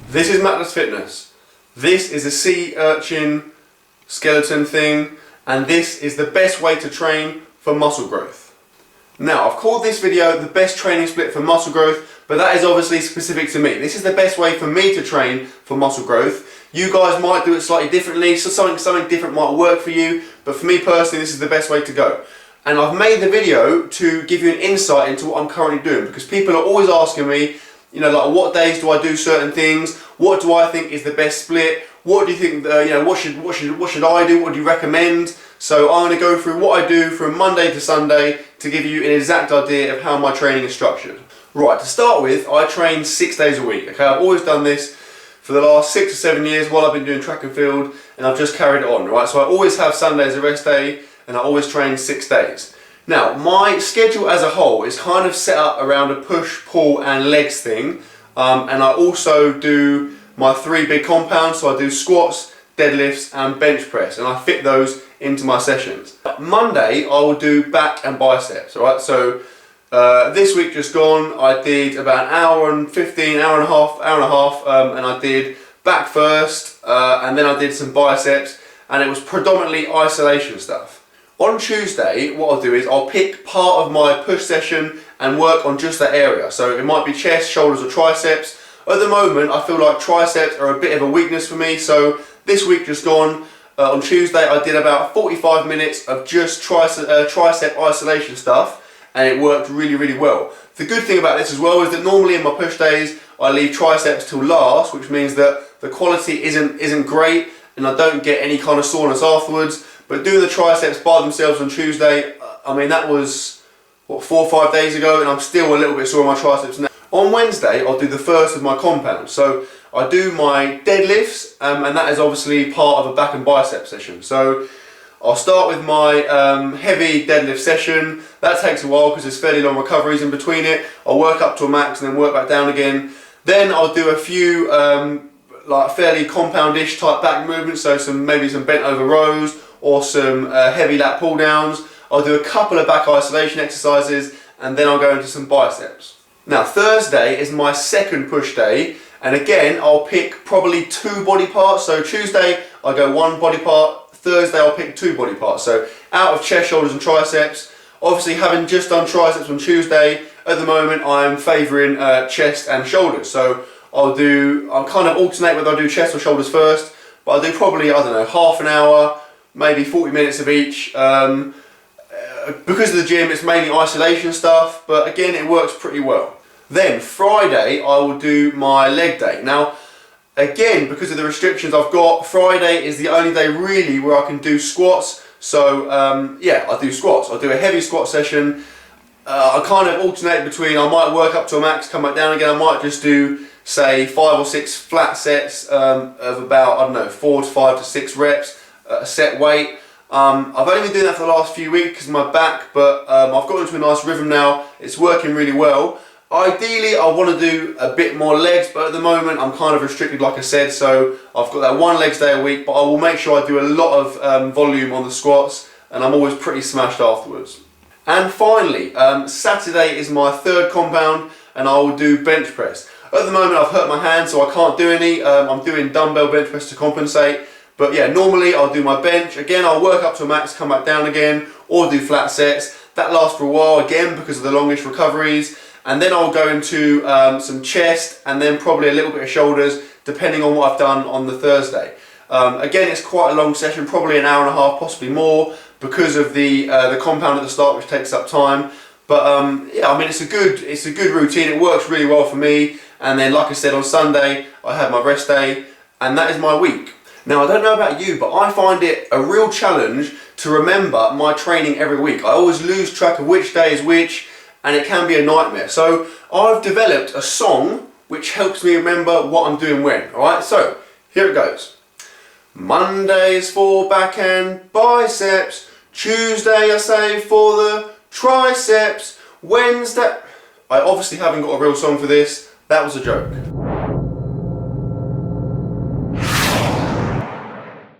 This is Mattress Fitness. This is a sea urchin skeleton thing, and this is the best way to train for muscle growth. Now, I've called this video the best training split for muscle growth, but that is obviously specific to me. This is the best way for me to train for muscle growth. You guys might do it slightly differently, so something different might work for you, but for me personally, this is the best way to go. And I've made the video to give you an insight into what I'm currently doing, because people are always asking me, you know, like, what days do I do certain things? What do I think is the best split? What do you think? You know, what should I do? What do you recommend? So I'm going to go through what I do from Monday to Sunday to give you an exact idea of how my training is structured. Right, to start with, I train 6 days a week. Okay, I've always done this for the last 6 or 7 years while I've been doing track and field, and I've just carried it on. Right, so I always have Sunday as a rest day, and I always train 6 days. Now, my schedule as a whole is kind of set up around a push, pull and legs thing, and I also do my 3 big compounds, so I do squats, deadlifts and bench press, and I fit those into my sessions. Monday I will do back and biceps, alright, so this week just gone I did about an hour and 15, hour and a half, and I did back first, and then I did some biceps, and it was predominantly isolation stuff. On Tuesday, what I'll do is I'll pick part of my push session and work on just that area. So it might be chest, shoulders or triceps. At the moment, I feel like triceps are a bit of a weakness for me. So this week just gone, on Tuesday, I did about 45 minutes of just tricep isolation stuff, and it worked really, really well. The good thing about this as well is that normally in my push days, I leave triceps till last, which means that the quality isn't great and I don't get any kind of soreness afterwards. But doing the triceps by themselves on Tuesday, I mean, that was, what, 4 or 5 days ago, and I'm still a little bit sore on my triceps now. On Wednesday, I'll do the first of my compounds. So I do my deadlifts, and that is obviously part of a back and bicep session. So I'll start with my heavy deadlift session. That takes a while because there's fairly long recoveries in between it. I'll work up to a max and then work back down again. Then I'll do a few like fairly compound-ish type back movements, so maybe some bent over rows, or some heavy lat pull downs. I'll do a couple of back isolation exercises, and then I'll go into some biceps. Now, Thursday is my second push day, and again I'll pick probably 2 body parts. So Tuesday I go 1 body part, Thursday I'll pick 2 body parts. So out of chest, shoulders and triceps. Obviously, having just done triceps on Tuesday, at the moment I'm favouring chest and shoulders. So I'll kind of alternate whether I do chest or shoulders first, but I'll do probably, I don't know, half an hour, maybe 40 minutes of each. Because of the gym, it's mainly isolation stuff, but again, it works pretty well. Then Friday, I will do my leg day. Now, again, because of the restrictions I've got, Friday is the only day really where I can do squats. So yeah, I do squats. I'll do a heavy squat session. I kind of alternate between, I might work up to a max, come back down again. I might just do, say, 5 or 6 flat sets of about, I don't know, 4 to 5 to 6 reps. Set weight. I've only been doing that for the last few weeks because of my back, but I've got into a nice rhythm now. It's working really well. Ideally, I want to do a bit more legs, but at the moment I'm kind of restricted, like I said, so I've got that 1 legs day a week, but I will make sure I do a lot of volume on the squats, and I'm always pretty smashed afterwards. And finally, Saturday is my 3rd compound, and I will do bench press. At the moment I've hurt my hand, so I can't do any. I'm doing dumbbell bench press to compensate. But yeah, normally I'll do my bench. Again, I'll work up to a max, come back down again, or do flat sets. That lasts for a while, again, because of the longish recoveries. And then I'll go into some chest, and then probably a little bit of shoulders, depending on what I've done on the Thursday. Again, it's quite a long session, probably an hour and a half, possibly more, because of the compound at the start, which takes up time. But yeah, I mean, it's a good routine. It works really well for me. And then, like I said, on Sunday, I have my rest day, and that is my week. Now, I don't know about you, but I find it a real challenge to remember my training every week. I always lose track of which day is which, and it can be a nightmare. So I've developed a song which helps me remember what I'm doing when. Alright, so here it goes. Mondays for back and biceps, Tuesday I save for the triceps, Wednesday... I obviously haven't got a real song for this, that was a joke.